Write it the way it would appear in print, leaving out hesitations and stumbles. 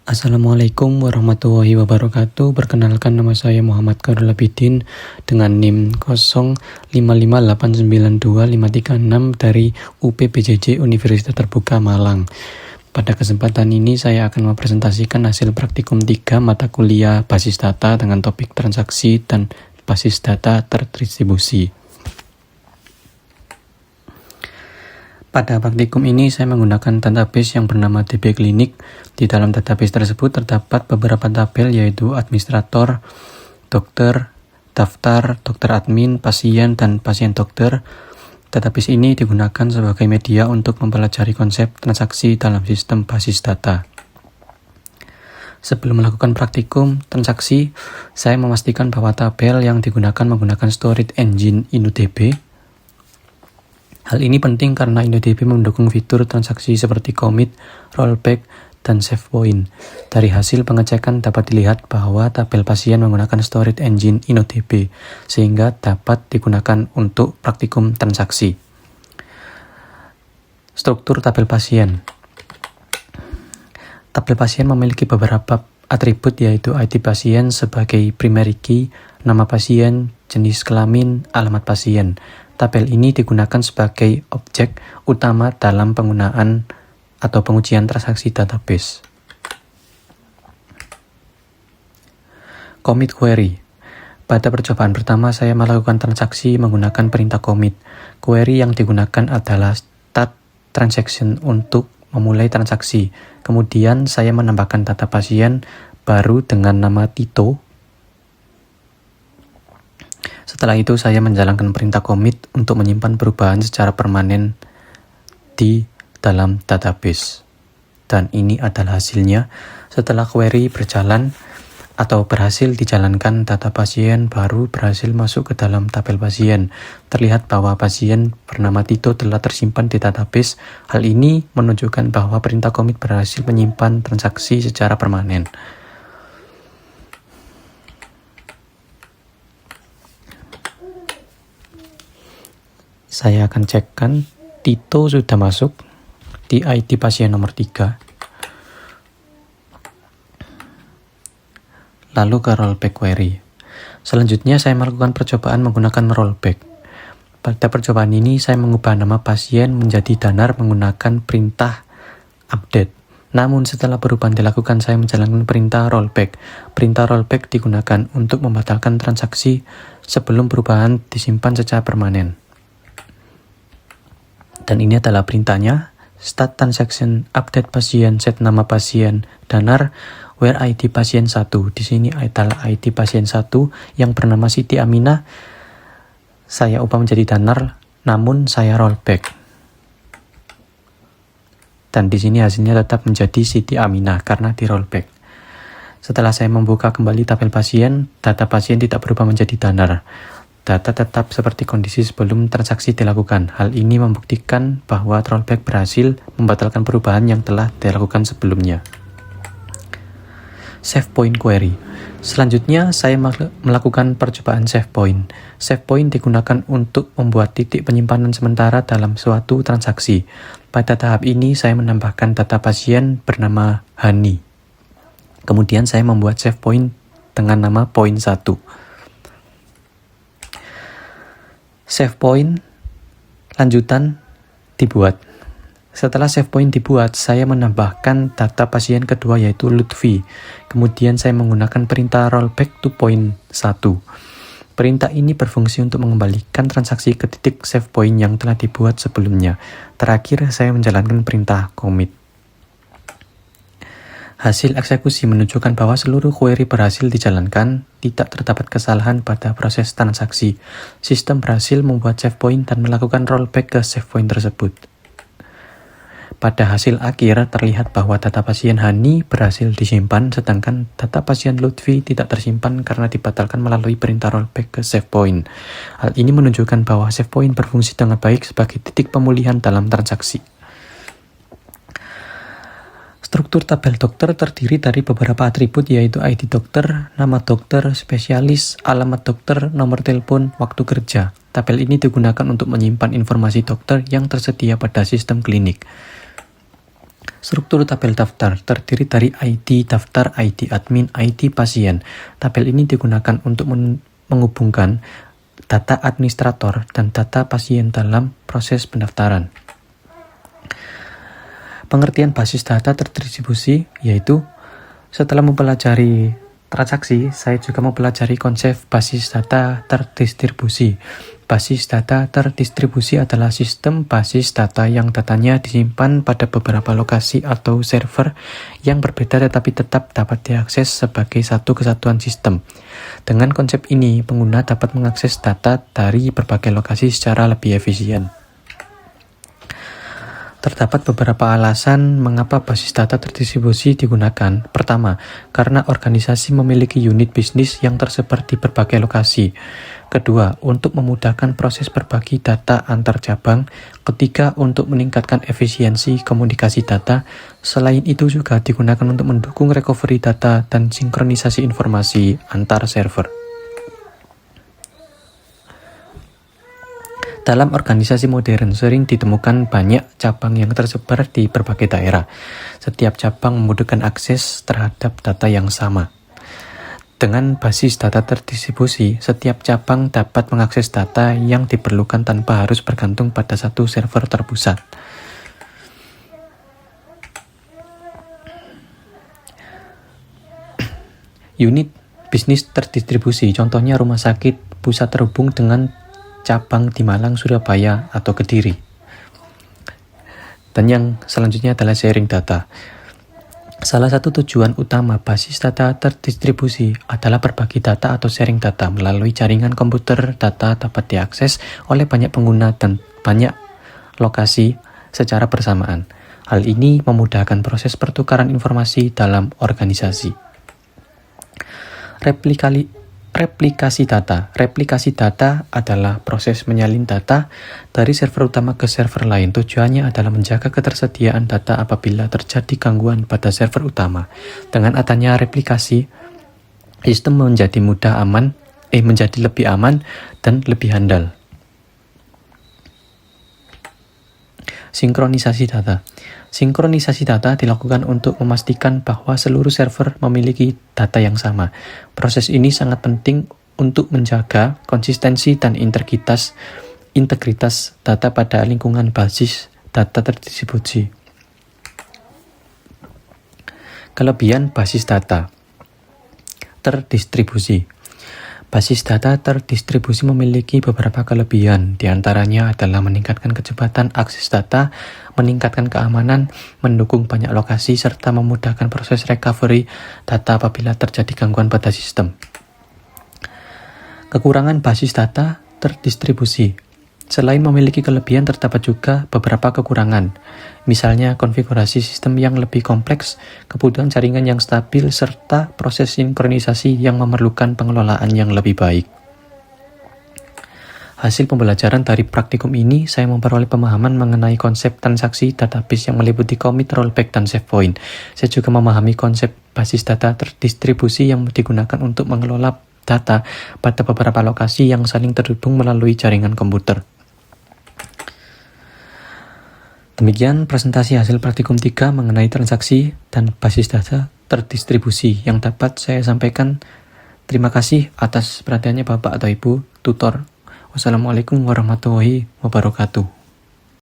Assalamualaikum warahmatullahi wabarakatuh. Perkenalkan, nama saya Muhammad Khairul Abidin dengan NIM 0558925336 dari UPBJJ Universitas Terbuka Malang. Pada kesempatan ini saya akan mempresentasikan hasil praktikum 3 mata kuliah basis data dengan topik transaksi dan basis data terdistribusi. Pada praktikum ini saya menggunakan database yang bernama DB Klinik. Di dalam database tersebut terdapat beberapa tabel, yaitu administrator, dokter, daftar, dokter admin, pasien, dan pasien dokter. Database ini digunakan sebagai media untuk mempelajari konsep transaksi dalam sistem basis data. Sebelum melakukan praktikum transaksi, saya memastikan bahwa tabel yang digunakan menggunakan storage engine InnoDB. Hal ini penting karena InnoDB mendukung fitur transaksi seperti commit, rollback, dan save point. Dari hasil pengecekan dapat dilihat bahwa tabel pasien menggunakan storage engine InnoDB, sehingga dapat digunakan untuk praktikum transaksi. Struktur tabel pasien. Tabel pasien memiliki beberapa atribut, yaitu ID pasien sebagai primary key, nama pasien, jenis kelamin, alamat pasien. Tabel ini digunakan sebagai objek utama dalam penggunaan atau pengujian transaksi database. Commit query. Pada percobaan pertama saya melakukan transaksi menggunakan perintah commit. Query yang digunakan adalah start transaction untuk memulai transaksi. Kemudian saya menambahkan data pasien baru dengan nama Tito. Setelah itu saya menjalankan perintah commit untuk menyimpan perubahan secara permanen di dalam database. Dan ini adalah hasilnya. Setelah query berjalan atau berhasil dijalankan, data pasien baru berhasil masuk ke dalam tabel pasien. Terlihat bahwa pasien bernama Tito telah tersimpan di database. Hal ini menunjukkan bahwa perintah commit berhasil menyimpan transaksi secara permanen. Saya akan cekkan Tito sudah masuk di ID pasien nomor 3. Lalu ke rollback query. Selanjutnya saya melakukan percobaan menggunakan rollback. Pada percobaan ini saya mengubah nama pasien menjadi Danar menggunakan perintah update. Namun setelah perubahan dilakukan, saya menjalankan perintah rollback. Perintah rollback digunakan untuk membatalkan transaksi sebelum perubahan disimpan secara permanen. Dan ini adalah perintahnya. Start transaction, update pasien, set nama pasien, Danar, where ID pasien 1. Di sini adalah ID pasien 1 yang bernama Siti Aminah. Saya ubah menjadi Danar, namun saya rollback. Dan di sini hasilnya tetap menjadi Siti Aminah karena di rollback. Setelah saya membuka kembali tabel pasien, data pasien tidak berubah menjadi Danar. Data tetap seperti kondisi sebelum transaksi dilakukan. Hal ini membuktikan bahwa rollback berhasil membatalkan perubahan yang telah dilakukan sebelumnya. Save point query. Selanjutnya saya melakukan percobaan save point. Save point digunakan untuk membuat titik penyimpanan sementara dalam suatu transaksi. Pada tahap ini saya menambahkan data pasien bernama Hani. Kemudian saya membuat save point dengan nama point 1. Save point lanjutan dibuat. Setelah save point dibuat, saya menambahkan data pasien kedua, yaitu Lutfi. Kemudian saya menggunakan perintah rollback to point 1. Perintah ini berfungsi untuk mengembalikan transaksi ke titik save point yang telah dibuat sebelumnya. Terakhir, saya menjalankan perintah commit. Hasil eksekusi menunjukkan bahwa seluruh query berhasil dijalankan, tidak terdapat kesalahan pada proses transaksi. Sistem berhasil membuat save point dan melakukan rollback ke save point tersebut. Pada hasil akhir terlihat bahwa data pasien Hani berhasil disimpan, sedangkan data pasien Lutfi tidak tersimpan karena dibatalkan melalui perintah rollback ke save point. Hal ini menunjukkan bahwa save point berfungsi dengan baik sebagai titik pemulihan dalam transaksi. Struktur tabel dokter terdiri dari beberapa atribut, yaitu ID dokter, nama dokter, spesialis, alamat dokter, nomor telepon, waktu kerja. Tabel ini digunakan untuk menyimpan informasi dokter yang tersedia pada sistem klinik. Struktur tabel daftar terdiri dari ID daftar, ID admin, ID pasien. Tabel ini digunakan untuk menghubungkan data administrator dan data pasien dalam proses pendaftaran. Pengertian basis data terdistribusi yaitu setelah mempelajari transaksi, saya juga mempelajari konsep basis data terdistribusi. Basis data terdistribusi adalah sistem basis data yang datanya disimpan pada beberapa lokasi atau server yang berbeda tetapi tetap dapat diakses sebagai satu kesatuan sistem. Dengan konsep ini, pengguna dapat mengakses data dari berbagai lokasi secara lebih efisien. Terdapat beberapa alasan mengapa basis data terdistribusi digunakan. Pertama, karena organisasi memiliki unit bisnis yang tersebar di berbagai lokasi. Kedua, untuk memudahkan proses berbagi data antar cabang. Ketiga, untuk meningkatkan efisiensi komunikasi data. Selain itu juga digunakan untuk mendukung recovery data dan sinkronisasi informasi antar server. Dalam organisasi modern sering ditemukan banyak cabang yang tersebar di berbagai daerah. Setiap cabang membutuhkan akses terhadap data yang sama. Dengan basis data terdistribusi, setiap cabang dapat mengakses data yang diperlukan tanpa harus bergantung pada satu server terpusat. Unit bisnis terdistribusi, contohnya rumah sakit pusat terhubung dengan cabang di Malang, Surabaya, atau Kediri. Dan yang selanjutnya adalah sharing data. Salah satu tujuan utama basis data terdistribusi adalah berbagi data atau sharing data melalui jaringan komputer. Data dapat diakses oleh banyak pengguna dan banyak lokasi secara bersamaan. Hal ini memudahkan proses pertukaran informasi dalam organisasi. Replikasi data. Replikasi data adalah proses menyalin data dari server utama ke server lain. Tujuannya adalah menjaga ketersediaan data apabila terjadi gangguan pada server utama. Dengan adanya replikasi, sistem menjadi lebih aman dan lebih handal. Sinkronisasi data. Sinkronisasi data dilakukan untuk memastikan bahwa seluruh server memiliki data yang sama. Proses ini sangat penting untuk menjaga konsistensi dan integritas data pada lingkungan basis data terdistribusi. Kelebihan basis data terdistribusi. Basis data terdistribusi memiliki beberapa kelebihan, di antaranya adalah meningkatkan kecepatan akses data, meningkatkan keamanan, mendukung banyak lokasi, serta memudahkan proses recovery data apabila terjadi gangguan pada sistem. Kekurangan basis data terdistribusi. Selain memiliki kelebihan, terdapat juga beberapa kekurangan. Misalnya konfigurasi sistem yang lebih kompleks, kebutuhan jaringan yang stabil, serta proses sinkronisasi yang memerlukan pengelolaan yang lebih baik. Hasil pembelajaran dari praktikum ini, saya memperoleh pemahaman mengenai konsep transaksi database yang meliputi commit, rollback, dan save point. Saya juga memahami konsep basis data terdistribusi yang digunakan untuk mengelola data pada beberapa lokasi yang saling terhubung melalui jaringan komputer. Demikian presentasi hasil praktikum 3 mengenai transaksi dan basis data terdistribusi yang dapat saya sampaikan. Terima kasih atas perhatiannya Bapak atau Ibu tutor. Wassalamualaikum warahmatullahi wabarakatuh.